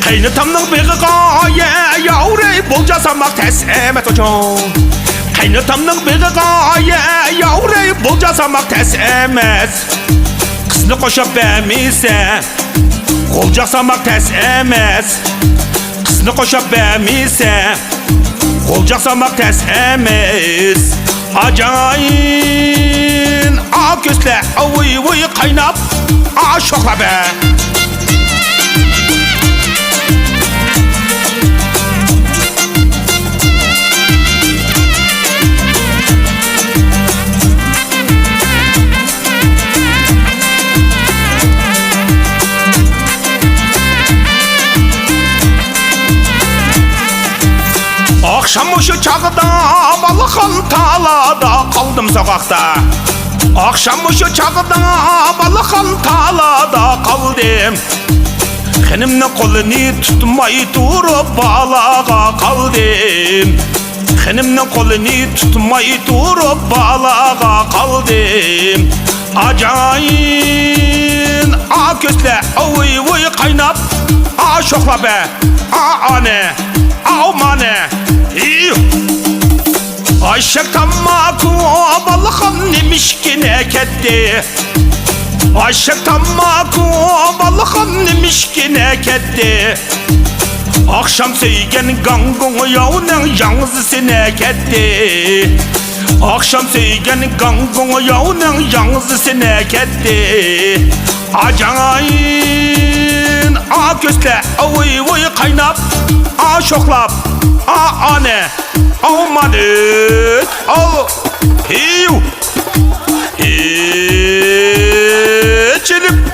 Kaynatamның беғіға яурай бұл жасамақ тәс әмет очон. Kaynatamның беғіға яурай бұл жасамақ тәс әмес. Қысны қошап бәмесе қол жасамақ тәс әмес. Қысны қошап бәмесе қол жасамақ тәс әмес. Ajayın a gözle avıy kaynap a şokla be. Akşam uşu çağda balıkın talada kaldım sokakta. Akşam uşu çağda balıkın talada kaldım. Kenimle kolunu tutmayı durup balağa kaldım. Kenimle kolunu tutmayı durup balağa kaldım. Acayın a gözle avıy kaynap a şokla be a ane a mane. Aşık tammaku balıkın nemişkine ketti. Aşık tammaku balıkın nemişkine ketti. Akşam söygen gangun yavunun yalnızısına ketti. Akşam söygen gangun yavunun yalnızısına ketti. Acayın a gözle avıy kaynap a şoklap a ane a manet a hiu içelim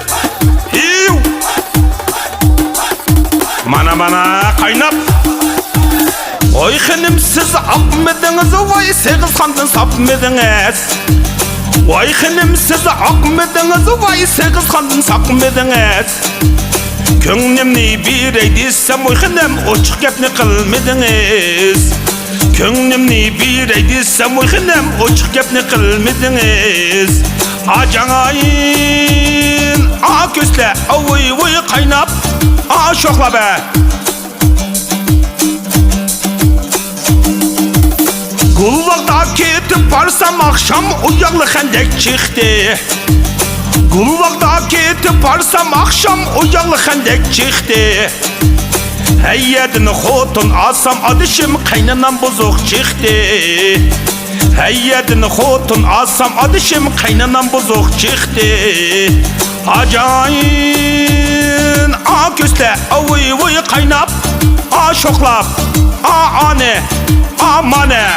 hiu mana kaynap. Oy xenim siz akmediniz vay segiz xandın sapmediniz. Oy xenim siz akmediniz vay segiz xandın sapmediniz. Könglimni bir eydisem oy xenim oçuk gepni qilmediniz. Könglimni bir eydisem oy xenim oçuk gepni qilmediniz. Acayın a gözle avıy kaynap a şokla be. Gullakta ketip barsam akşam uyaklı hendek çıktı. Gullakta ketip barsam akşam uyaklı hendek çıktı. Heyyedin xotun alsam adışım kaynanam bozuk çıktı. Heyyedin xotun alsam adışım kaynanam bozuk çıktı. Acayın a gözle avıy kaynap a şoklap a ane a mane.